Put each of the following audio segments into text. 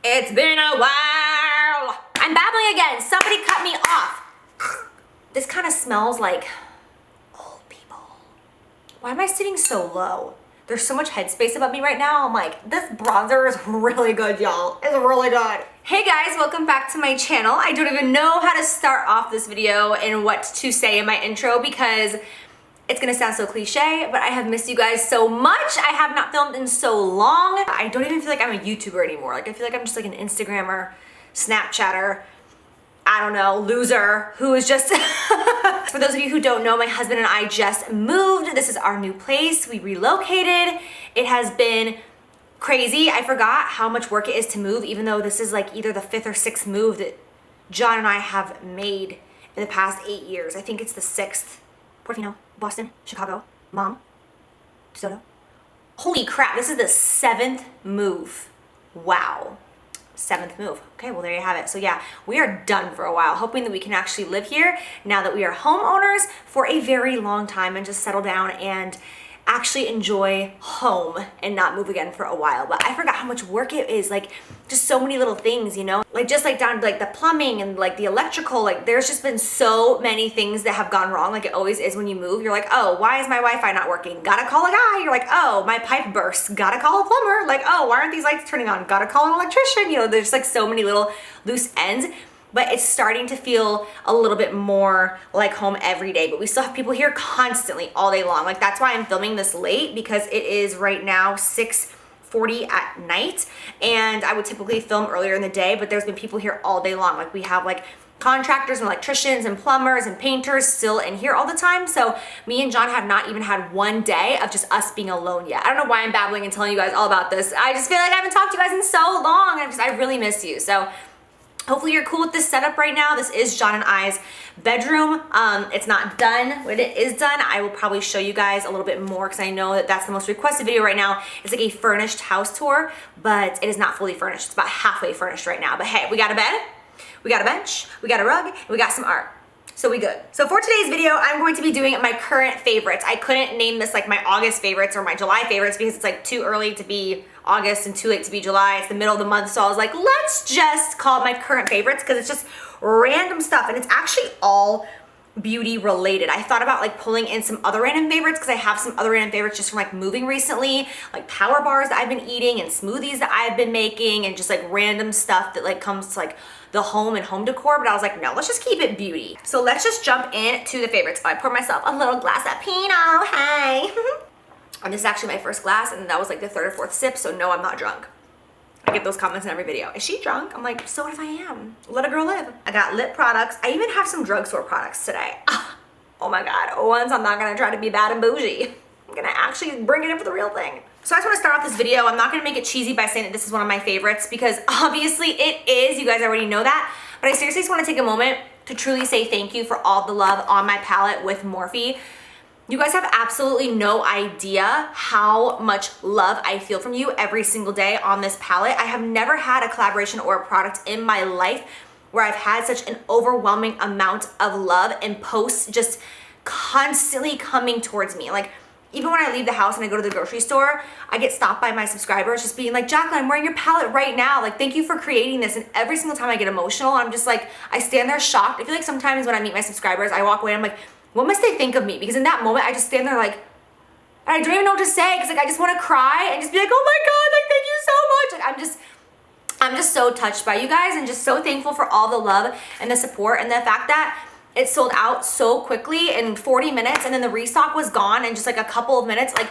It's been a while. I'm babbling again. Somebody cut me off. This kind of smells like old people. Why am I sitting so low? There's so much headspace above me right now. I'm like, this bronzer is really good, y'all. It's really good. Hey guys, welcome back to my channel. I don't even know how to start off this video and what to say in my intro because it's gonna sound so cliche, but I have missed you guys so much. I have not filmed in so long. I don't even feel like I'm a YouTuber anymore. Like I feel like I'm just like an Instagrammer, Snapchatter, I don't know, loser who is just, for those of you who don't know, my husband and I just moved. This is our new place. We relocated. It has been crazy. I forgot how much work it is to move, even though this is like either the 5th or 6th move that John and I have made in the past 8 years. I think it's the 6th. Portofino, Boston, Chicago, Mom, DeSoto. Holy crap, this is the 7th move. Wow. 7th move. Okay, well there you have it. So yeah, we are done for a while, hoping that we can actually live here now that we are homeowners for a very long time and just settle down and actually enjoy home and not move again for a while. But I forgot how much work it is, like just so many little things, you know, like just like down to like the plumbing and like the electrical, like there's just been so many things that have gone wrong, like it always is when you move. You're like, oh, why is my Wi-Fi not working? Gotta call a guy. You're like, oh, my pipe burst, gotta call a plumber. Like, oh, why aren't these lights turning on? Gotta call an electrician. You know, there's like so many little loose ends. But it's starting to feel a little bit more like home every day. But we still have people here constantly all day long. Like that's why I'm filming this late, because it is right now 6:40 at night. And I would typically film earlier in the day, but there's been people here all day long. Like we have like contractors and electricians and plumbers and painters still in here all the time. So me and John have not even had one day of just us being alone yet. I don't know why I'm babbling and telling you guys all about this. I just feel like I haven't talked to you guys in so long. I really miss you. So hopefully you're cool with this setup right now. This is John and I's bedroom. It's not done. When it is done, I will probably show you guys a little bit more because I know that that's the most requested video right now. It's like a furnished house tour, but it is not fully furnished. It's about halfway furnished right now. But hey, we got a bed, we got a bench, we got a rug, and we got some art. So we good. So for today's video, I'm going to be doing my current favorites. I couldn't name this like my August favorites or my July favorites because it's like too early to be August and too late to be July. It's the middle of the month. So I was like, let's just call it my current favorites because it's just random stuff. And it's actually all beauty related. I thought about like pulling in some other random favorites because I have some other random favorites just from like moving recently, like power bars that I've been eating and smoothies that I've been making and just like random stuff that like comes to like the home and home decor. But I was like, no, let's just keep it beauty. So let's just jump into the favorites. I poured myself a little glass of Pinot, hey. And this is actually my first glass and that was like the 3rd or 4th sip. So no, I'm not drunk. I get those comments in every video. Is she drunk? I'm like, so what if I am? Let a girl live. I got lip products. I even have some drugstore products today. Oh my God. Once I'm not gonna try to be bad and bougie. I'm gonna actually bring it in for the real thing. So I just wanna start off this video. I'm not gonna make it cheesy by saying that this is one of my favorites because obviously it is. You guys already know that. But I seriously just wanna take a moment to truly say thank you for all the love on my palette with Morphe. You guys have absolutely no idea how much love I feel from you every single day on this palette. I have never had a collaboration or a product in my life where I've had such an overwhelming amount of love and posts just constantly coming towards me. Like even when I leave the house and I go to the grocery store, I get stopped by my subscribers just being like, Jaclyn, I'm wearing your palette right now. Like, thank you for creating this. And every single time I get emotional, I'm just like, I stand there shocked. I feel like sometimes when I meet my subscribers, I walk away and I'm like, what must they think of me? Because in that moment, I just stand there like, and I don't even know what to say because like I just want to cry and just be like, oh my God, like thank you so much. Like I'm just so touched by you guys and just so thankful for all the love and the support and the fact that it sold out so quickly in 40 minutes and then the restock was gone in just like a couple of minutes. Like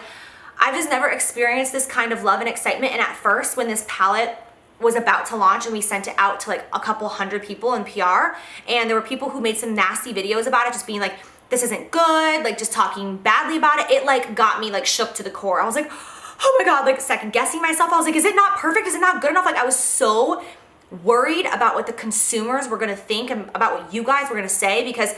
I've just never experienced this kind of love and excitement. And at first when this palette was about to launch and we sent it out to like a couple hundred people in PR and there were people who made some nasty videos about it just being like, this isn't good, like just talking badly about it. It like got me like shook to the core. I was like, oh my God, like second guessing myself. I was like, is it not perfect? Is it not good enough? Like I was so worried about what the consumers were gonna think and about what you guys were gonna say because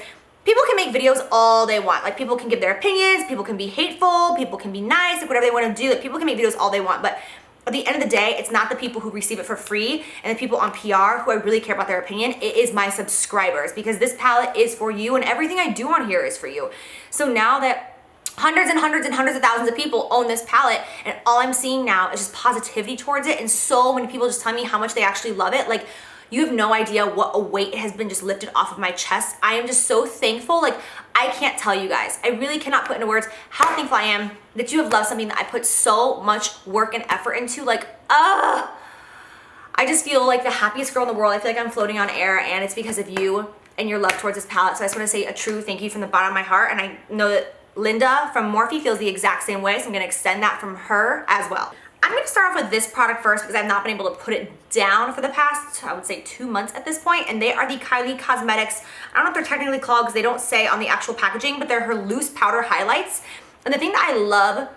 people can make videos all they want. Like people can give their opinions, people can be hateful, people can be nice, like whatever they wanna do. Like people can make videos all they want, but at the end of the day, it's not the people who receive it for free and the people on PR who I really care about their opinion. It is my subscribers because this palette is for you and everything I do on here is for you. So now that hundreds and hundreds and hundreds of thousands of people own this palette, and all I'm seeing now is just positivity towards it, and so many people just tell me how much they actually love it. Like, you have no idea what a weight has been just lifted off of my chest. I am just so thankful. Like, I can't tell you guys. I really cannot put into words how thankful I am that you have loved something that I put so much work and effort into. Like, I just feel like the happiest girl in the world. I feel like I'm floating on air, and it's because of you and your love towards this palette. So I just want to say a true thank you from the bottom of my heart, and I know that Linda from Morphe feels the exact same way, so I'm gonna extend that from her as well. I'm gonna start off with this product first because I've not been able to put it down for the past, I would say 2 months at this point, and they are the Kylie Cosmetics. I don't know if they're technically called because they don't say on the actual packaging, but they're her loose powder highlights. And the thing that I love,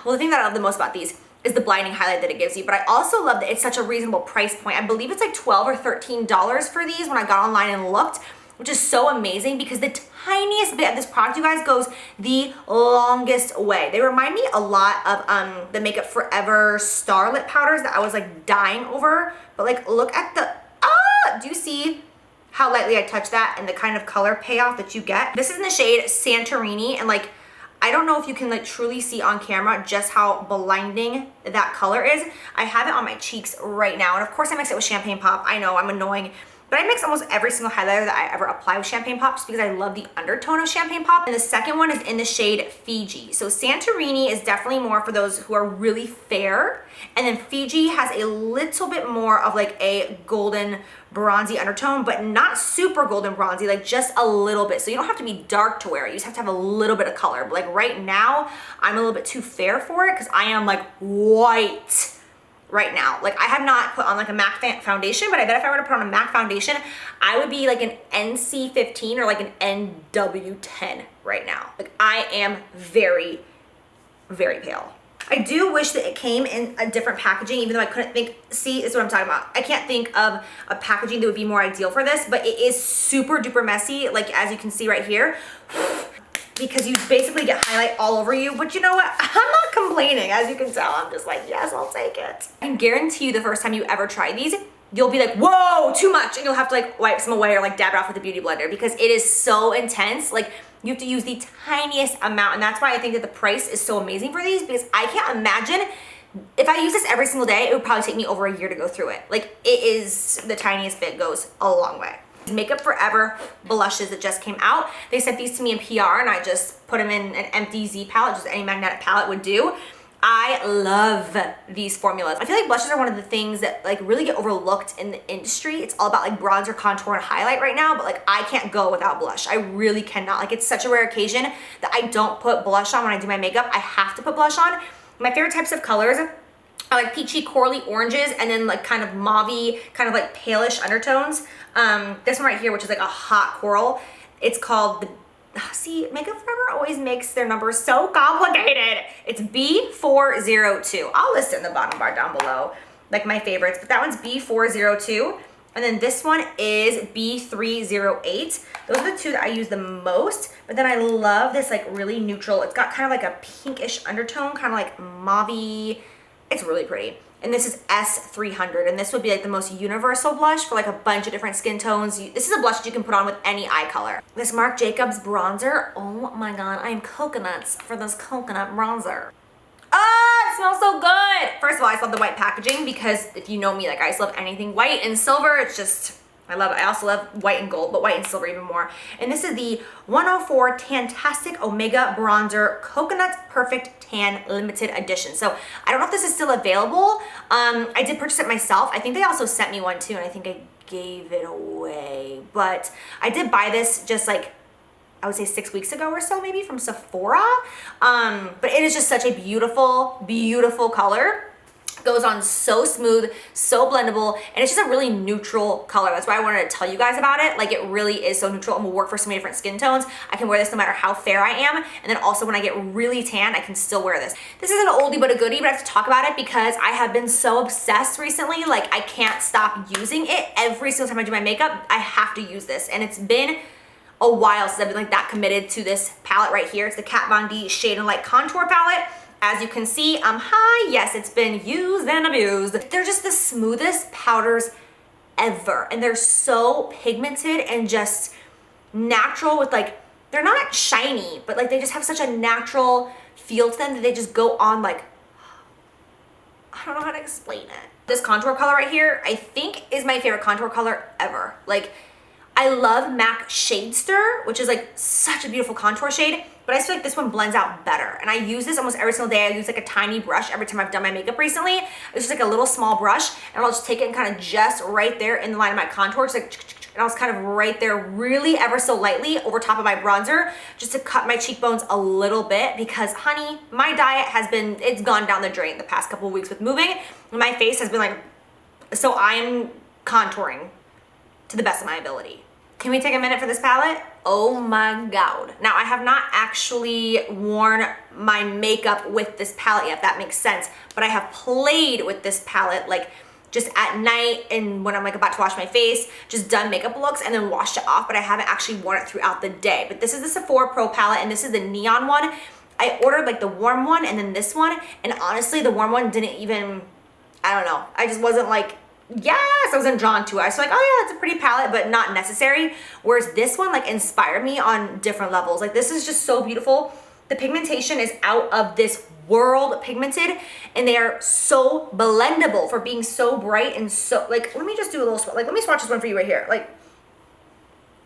well, the thing that I love the most about these is the blinding highlight that it gives you, but I also love that it's such a reasonable price point. I believe it's like $12 or $13 for these when I got online and looked, which is so amazing because the tiniest bit of this product, you guys, goes the longest way. They remind me a lot of the Makeup Forever Starlit powders that I was like dying over. But like, look at the, do you see how lightly I touch that and the kind of color payoff that you get? This is in the shade Santorini, and like, I don't know if you can like truly see on camera just how blinding that color is. I have it on my cheeks right now, and of course I mix it with Champagne Pop. I know I'm annoying, but I mix almost every single highlighter that I ever apply with Champagne Pop just because I love the undertone of Champagne Pop. And the second one is in the shade Fiji. So Santorini is definitely more for those who are really fair. And then Fiji has a little bit more of like a golden bronzy undertone, but not super golden bronzy, like just a little bit. So you don't have to be dark to wear it. You just have to have a little bit of color. But like right now, I'm a little bit too fair for it because I am like white right now. Like, I have not put on like a MAC foundation, but I bet if I were to put on a MAC foundation, I would be like an NC15 or like an NW10 right now. Like, I am very, very pale. I do wish that it came in a different packaging, even though I couldn't think, see, this is what I'm talking about. I can't think of a packaging that would be more ideal for this, but it is super duper messy, like as you can see right here, because you basically get highlight all over you. But you know what? I'm not complaining. As you can tell, I'm just like, yes, I'll take it. I can guarantee you the first time you ever try these, you'll be like, whoa, too much. And you'll have to like wipe some away or like dab it off with a beauty blender because it is so intense. Like, you have to use the tiniest amount. And that's why I think that the price is so amazing for these, because I can't imagine if I use this every single day, it would probably take me over a year to go through it. Like, it is, the tiniest bit goes a long way. Makeup Forever blushes that just came out. They sent these to me in PR, and I just put them in an empty Z palette, just any magnetic palette would do. I love these formulas. I feel like blushes are one of the things that like really get overlooked in the industry. It's all about like bronzer, contour, and highlight right now, but like I can't go without blush. I really cannot. Like, it's such a rare occasion that I don't put blush on when I do my makeup. I have to put blush on. My favorite types of colors are like peachy corally oranges, and then like kind of mauvey, kind of like palish undertones. This one right here, which is like a hot coral, it's called the, see, Makeup Forever always makes their numbers so complicated. It's B402. I'll list it in the bottom bar down below, like my favorites, but that one's B402. And then this one is B308. Those are the two that I use the most. But then I love this like really neutral, it's got kind of like a pinkish undertone, kind of like mauvey. It's really pretty. And this is S300, and this would be like the most universal blush for like a bunch of different skin tones. This is a blush that you can put on with any eye color. This Marc Jacobs bronzer, oh my God, I am coconuts for this coconut bronzer. Ah, it smells so good. First of all, I just love the white packaging because if you know me, like I just love anything white and silver. It's just, I love it. I also love white and gold, but white and silver even more. And this is the 104 Tantastic Omega Bronzer Coconut Perfect Tan Limited Edition. So I don't know if this is still available. I did purchase it myself. I think they also sent me one too, and I think I gave it away. But I did buy this just like, I would say 6 weeks ago or so, maybe from Sephora. But it is just such a beautiful, beautiful color. Goes on so smooth, so blendable, and it's just a really neutral color. That's why I wanted to tell you guys about it. Like, it really is so neutral and will work for so many different skin tones. I can wear this no matter how fair I am, and then also when I get really tan, I can still wear this. This is an oldie but a goodie, but I have to talk about it because I have been so obsessed recently. Like, I can't stop using it. Every single time I do my makeup, I have to use this, and it's been a while since I've been like that committed to this palette right here. It's the Kat Von D Shade and Light Contour Palette. As you can see, hi, yes, it's been used and abused. They're just the smoothest powders ever. And they're so pigmented and just natural with like they're not shiny, but like they just have such a natural feel to them that they just go on like, I don't know how to explain it. This contour color right here, I think is my favorite contour color ever. Like, I love MAC Shade Stir, which is like such a beautiful contour shade, but I feel like this one blends out better. And I use this almost every single day. I use like a tiny brush every time I've done my makeup recently. It's just like a little small brush, and I'll just take it and kind of just right there in the line of my contour, just like, and I was kind of right there really ever so lightly over top of my bronzer, just to cut my cheekbones a little bit, because honey, my diet has been, it's gone down the drain the past couple of weeks with moving. My face has been like, so I'm contouring to the best of my ability. Can we take a minute for this palette? Oh my God. Now, I have not actually worn my makeup with this palette yet, if that makes sense, but I have played with this palette like just at night and when I'm like about to wash my face, just done makeup looks and then washed it off, but I haven't actually worn it throughout the day. But this is the Sephora Pro Palette, and this is the neon one. I ordered like the warm one and then this one, and honestly, the warm one didn't even, I don't know, I just wasn't like, yes, I wasn't drawn to it. I was like, oh yeah, that's a pretty palette, but not necessary. Whereas this one like inspired me on different levels. Like, this is just so beautiful. The pigmentation is out of this world pigmented, and they are so blendable for being so bright and so, like, let me just do a little, like, let me swatch this one for you right here. Like,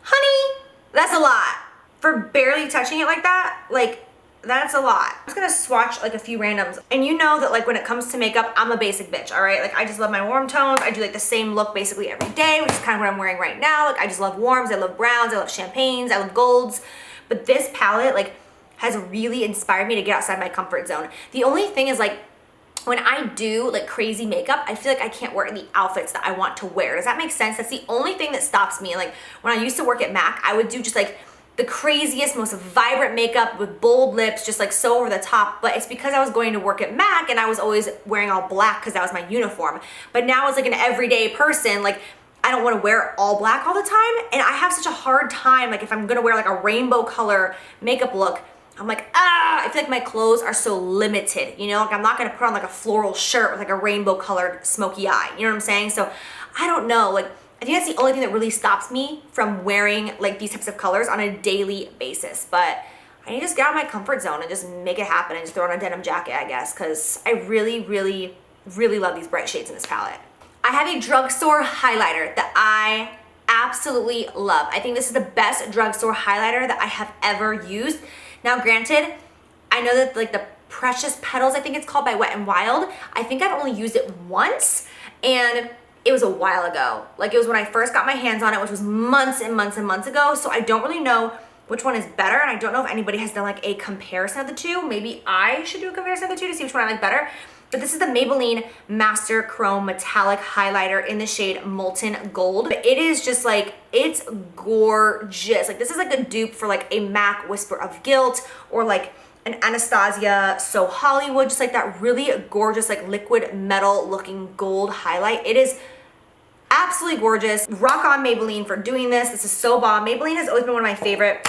honey, that's a lot. For barely touching it like that, like, that's a lot. I'm just gonna swatch like a few randoms. And you know that like when it comes to makeup, I'm a basic bitch, all right? Like, I just love my warm tones. I do like the same look basically every day, which is kind of what I'm wearing right now. Like, I just love warms, I love browns, I love champagnes, I love golds. But this palette like has really inspired me to get outside my comfort zone. The only thing is like, when I do like crazy makeup, I feel like I can't wear the outfits that I want to wear. Does that make sense? That's the only thing that stops me. Like, when I used to work at MAC, I would do just like the craziest, most vibrant makeup with bold lips, just like so over the top. But it's because I was going to work at MAC and I was always wearing all black because that was my uniform. But now as like an everyday person, like, I don't want to wear all black all the time. And I have such a hard time, like if I'm gonna wear like a rainbow color makeup look, I'm like, I feel like my clothes are so limited, you know? Like, I'm not gonna put on like a floral shirt with like a rainbow colored smoky eye, you know what I'm saying? So I don't know, like, I think that's the only thing that really stops me from wearing like these types of colors on a daily basis. But I need to just get out of my comfort zone and just make it happen and just throw on a denim jacket, I guess, because I really, really, really love these bright shades in this palette. I have a Drugstore highlighter that I absolutely love. I think this is the best Drugstore highlighter that I have ever used. Now, granted, I know that like the Precious Petals, I think it's called, by Wet n Wild, I think I've only used it once, and it was a while ago. Like, it was when I first got my hands on it, which was months and months and months ago. So I don't really know which one is better, and I don't know if anybody has done like a comparison of the two. Maybe I should do a comparison of the two to see which one I like better. But this is the Maybelline Master Chrome Metallic Highlighter in the shade Molten Gold. It is just like, it's gorgeous. Like, this is like a dupe for like a MAC Whisper of Guilt or like an Anastasia So Hollywood, just like that really gorgeous like liquid metal looking gold highlight. It is absolutely gorgeous. Rock on Maybelline for doing this. This is so bomb. Maybelline has always been one of my favorite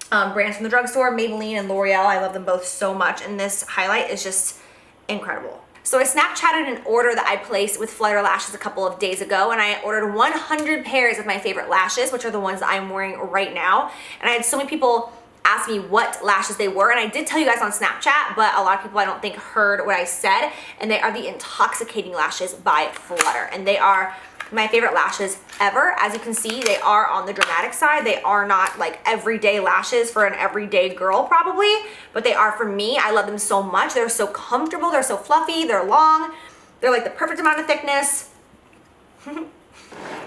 brands from the drugstore. Maybelline and L'Oreal, I love them both so much, and this highlight is just incredible. So I Snapchatted an order that I placed with Flutter lashes a couple of days ago, and I ordered 100 pairs of my favorite lashes, which are the ones that I'm wearing right now. And I had so many people ask me what lashes they were, and I did tell you guys on Snapchat, but a lot of people I don't think heard what I said, and they are the Intoxicating lashes by Flutter, and they are my favorite lashes ever. As you can see, they are on the dramatic side. They are not like everyday lashes for an everyday girl probably, but they are for me. I love them so much. They're so comfortable. They're so fluffy. They're long. They're like the perfect amount of thickness. All right,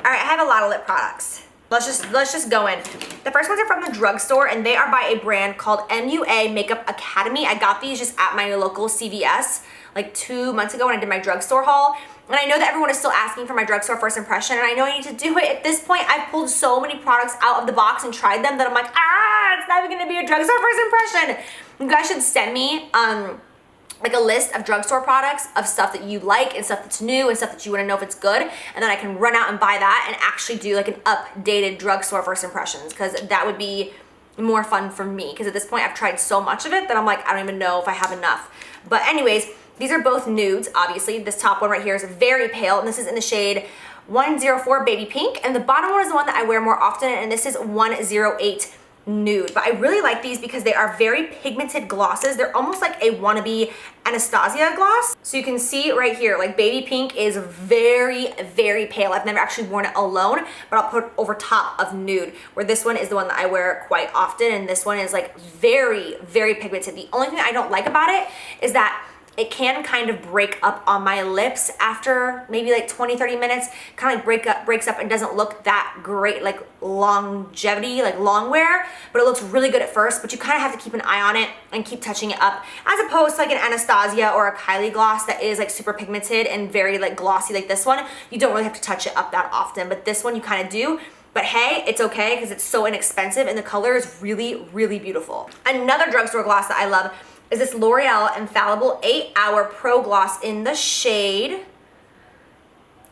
I have a lot of lip products. Let's just go in. The first ones are from the drugstore, and they are by a brand called MUA Makeup Academy. I got these just at my local CVS like 2 months ago when I did my drugstore haul. And I know that everyone is still asking for my drugstore first impression, and I know I need to do it. At this point, I've pulled so many products out of the box and tried them that I'm like, it's not even gonna be a drugstore first impression. You guys should send me like a list of drugstore products of stuff that you like and stuff that's new and stuff that you wanna know if it's good, and then I can run out and buy that and actually do like an updated drugstore first impressions, because that would be more fun for me, because at this point I've tried so much of it that I'm like, I don't even know if I have enough. But anyways, these are both nudes, obviously. This top one right here is very pale, and this is in the shade 104 Baby Pink, and the bottom one is the one that I wear more often, and this is 108 Nude. But I really like these because they are very pigmented glosses. They're almost like a wannabe Anastasia gloss. So you can see right here, like baby pink is very, very pale. I've never actually worn it alone, but I'll put it over top of Nude, where this one is the one that I wear quite often, and this one is like very, very pigmented. The only thing I don't like about it is that it can kind of break up on my lips after maybe like 20-30 minutes, kind of like breaks up and doesn't look that great, like longevity, like long wear, but it looks really good at first, but you kind of have to keep an eye on it and keep touching it up, as opposed to like an Anastasia or a Kylie gloss that is like super pigmented and very like glossy like this one. You don't really have to touch it up that often, but this one you kind of do. But hey, it's okay because it's so inexpensive and the color is really, really beautiful. Another drugstore gloss that I love is this L'Oreal Infallible 8-Hour Pro Gloss in the shade.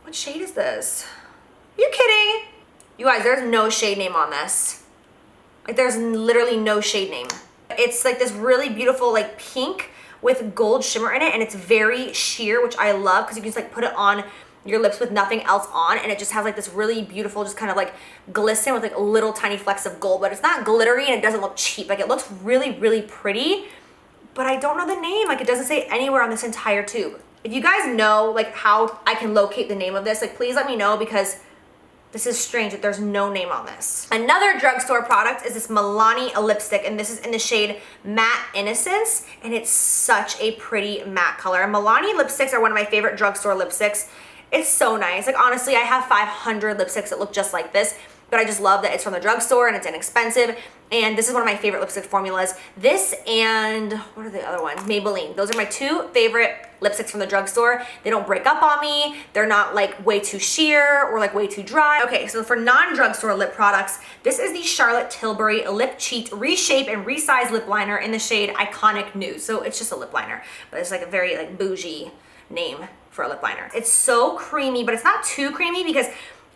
What shade is this? Are you kidding? You guys, there's no shade name on this. Like there's literally no shade name. It's like this really beautiful like pink with gold shimmer in it, and it's very sheer, which I love because you can just like put it on your lips with nothing else on, and it just has like this really beautiful just kind of like glisten with like little tiny flecks of gold, but it's not glittery and it doesn't look cheap. Like it looks really, really pretty, but I don't know the name. Like it doesn't say anywhere on this entire tube. If you guys know like how I can locate the name of this, like please let me know, because this is strange that there's no name on this. Another drugstore product is this Milani lipstick, and this is in the shade Matte Innocence, and it's such a pretty matte color. And Milani lipsticks are one of my favorite drugstore lipsticks. It's so nice. Like honestly, I have 500 lipsticks that look just like this, but I just love that it's from the drugstore and it's inexpensive. And this is one of my favorite lipstick formulas. This and what are the other ones? Maybelline. Those are my two favorite lipsticks from the drugstore. They don't break up on me. They're not like way too sheer or like way too dry. Okay, so for non-drugstore lip products, this is the Charlotte Tilbury Lip Cheat Reshape and Resize Lip Liner in the shade Iconic Nude. So it's just a lip liner, but it's like a very like bougie name for a lip liner. It's so creamy, but it's not too creamy because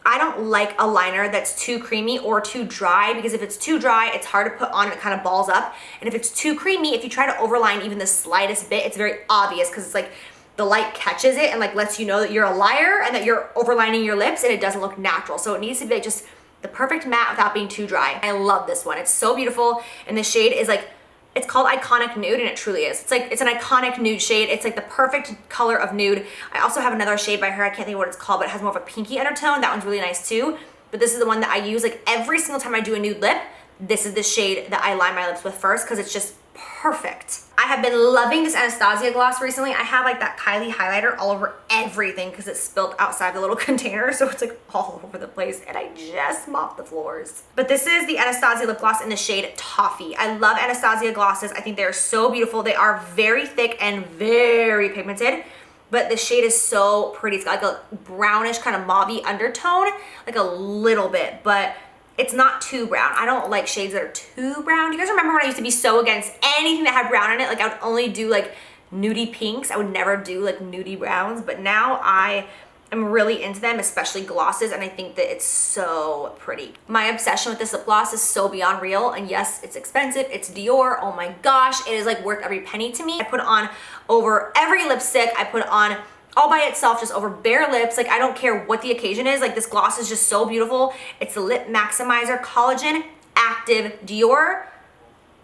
I don't like a liner that's too creamy or too dry, because if it's too dry, it's hard to put on and it kind of balls up. And if it's too creamy, if you try to overline even the slightest bit, it's very obvious because it's like the light catches it and like lets you know that you're a liar and that you're overlining your lips, and it doesn't look natural. So it needs to be like just the perfect matte without being too dry. I love this one. It's so beautiful. And the shade is like, it's called Iconic Nude, and it truly is. It's like, it's an iconic nude shade. It's like the perfect color of nude. I also have another shade by her. I can't think of what it's called, but it has more of a pinky undertone. That one's really nice too. But this is the one that I use like every single time I do a nude lip. This is the shade that I line my lips with first because it's just perfect. I have been loving this Anastasia gloss recently. I have like that Kylie highlighter all over everything because it's spilled outside the little container, so it's like all over the place, and I just mopped the floors. But this is the Anastasia lip gloss in the shade Toffee. I love Anastasia glosses. I think they're so beautiful. They are very thick and very pigmented, but the shade is so pretty. It's got like a brownish kind of mauvey undertone, like a little bit, but it's not too brown. I don't like shades that are too brown. Do you guys remember when I used to be so against anything that had brown in it? Like I would only do like nudie pinks. I would never do like nudie browns, but now I am really into them, especially glosses, and I think that it's so pretty. My obsession with this lip gloss is so beyond real, and yes, it's expensive. It's Dior. Oh my gosh, it is like worth every penny to me. I put it on over every lipstick. I put it on all by itself, just over bare lips. Like I don't care what the occasion is. Like this gloss is just so beautiful. It's the Lip Maximizer Collagen Active Dior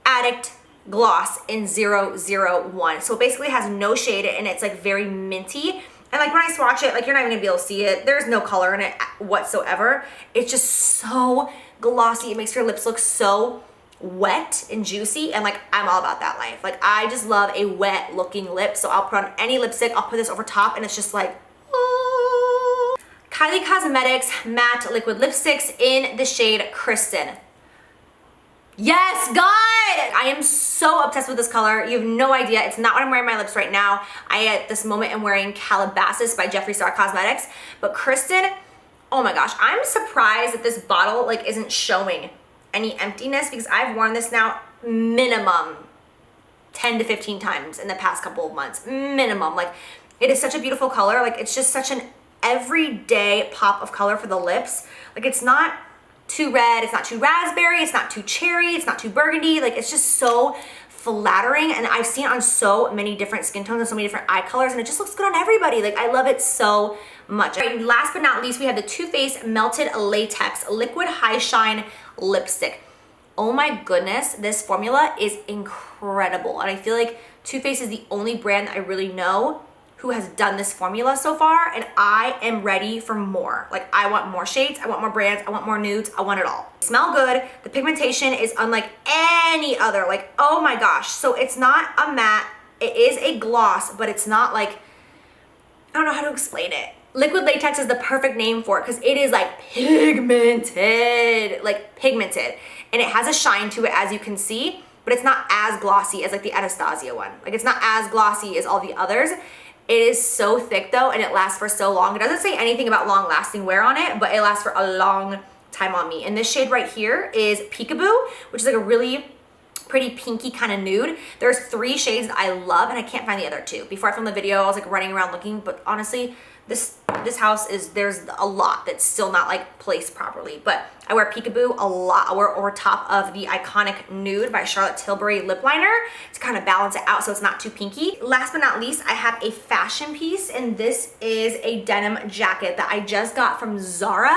Addict Gloss in 001. So it basically has no shade and it's like very minty. And like when I swatch it, like you're not even gonna be able to see it. There's no color in it whatsoever. It's just so glossy. It makes your lips look so wet and juicy, and like I'm all about that life. Like I just love a wet looking lip, so I'll put on any lipstick, I'll put this over top, and it's just like ooh. Kylie Cosmetics matte liquid lipsticks in the shade Kristen. Yes, God! I am so obsessed with this color. You have no idea. It's not what I'm wearing on my lips right now. At this moment am wearing Calabasas by Jeffree Star Cosmetics, but Kristen, oh my gosh, I'm surprised that this bottle like isn't showing any emptiness, because I've worn this now minimum 10 to 15 times in the past couple of months, minimum. Like it is such a beautiful color. Like it's just such an everyday pop of color for the lips. Like it's not too red, it's not too raspberry, it's not too cherry, it's not too burgundy. Like it's just so flattering, and I've seen it on so many different skin tones and so many different eye colors, and it just looks good on everybody. Like I love it so much. All right, last but not least, we have the Too Faced Melted Latex Liquid High Shine Lipstick. oh my goodness, this formula is incredible. And I feel like Too Faced is the only brand that I really know who has done this formula so far, and I am ready for more. Like, I want more shades, I want more brands, I want more nudes, I want it all. Smell good, the pigmentation is unlike any other, like, oh my gosh. So it's not a matte, it is a gloss, but it's not like, I don't know how to explain it. Liquid latex is the perfect name for it because it is like pigmented, and it has a shine to it, as you can see, but it's not as glossy as like the Anastasia one. Like, it's not as glossy as all the others. It is so thick though, and it lasts for so long. It doesn't say anything about long lasting wear on it, but it lasts for a long time on me. And this shade right here is Peekaboo, which is like a really pretty pinky kind of nude. There's 3 shades that I love, and I can't find the other 2. Before I filmed the video, I was like running around looking, but honestly, this house is, there's a lot that's still not like placed properly. But I wear Peekaboo a lot. I wear over top of the iconic Nude by Charlotte Tilbury lip liner to kind of balance it out so it's not too pinky. Last but not least, I have a fashion piece, and this is a denim jacket that I just got from Zara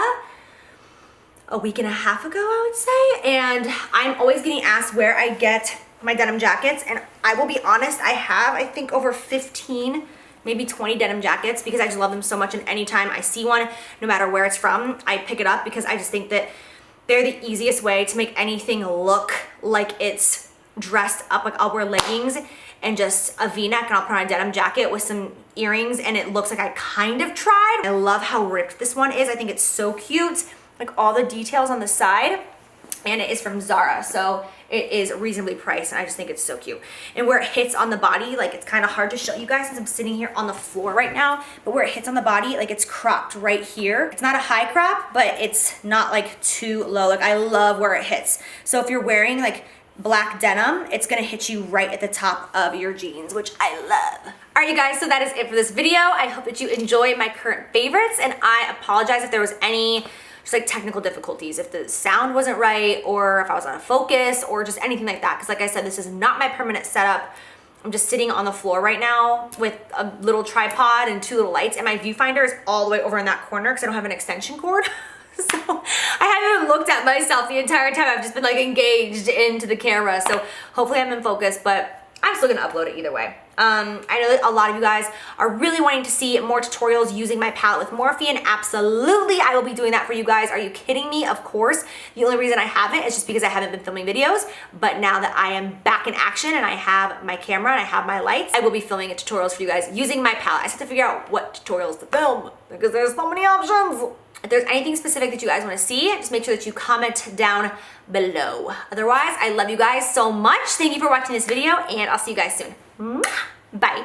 a week and a half ago, I would say. And I'm always getting asked where I get my denim jackets, and I will be honest, I have, I think, over 15, maybe 20 denim jackets because I just love them so much, and anytime I see one, no matter where it's from, I pick it up because I just think that they're the easiest way to make anything look like it's dressed up. Like, I'll wear leggings and just a v-neck, and I'll put on a denim jacket with some earrings, and it looks like I kind of tried. I love how ripped this one is. I think it's so cute, like all the details on the side, and it is from Zara, so it is reasonably priced, and I just think it's so cute. And where it hits on the body, like, it's kind of hard to show you guys since I'm sitting here on the floor right now, but where it hits on the body, like, it's cropped right here. It's not a high crop, but it's not like too low. Like, I love where it hits. So if you're wearing like black denim, it's gonna hit you right at the top of your jeans, which I love. All right, you guys, so that is it for this video. I hope that you enjoy my current favorites, and I apologize if there was any just like technical difficulties, if the sound wasn't right, or if I was out of focus, or just anything like that. Because like I said, this is not my permanent setup. I'm just sitting on the floor right now with a little tripod and 2 little lights, and my viewfinder is all the way over in that corner because I don't have an extension cord. So I haven't even looked at myself the entire time. I've just been like engaged into the camera. So hopefully I'm in focus, but I'm still gonna upload it either way. I know that a lot of you guys are really wanting to see more tutorials using my palette with Morphe, and absolutely I will be doing that for you guys. Are you kidding me? Of course. The only reason I haven't is just because I haven't been filming videos, but now that I am back in action and I have my camera and I have my lights, I will be filming tutorials for you guys using my palette. I just have to figure out what tutorials to film because there's so many options. If there's anything specific that you guys want to see, just make sure that you comment down below. Otherwise, I love you guys so much. Thank you for watching this video, and I'll see you guys soon. Bye.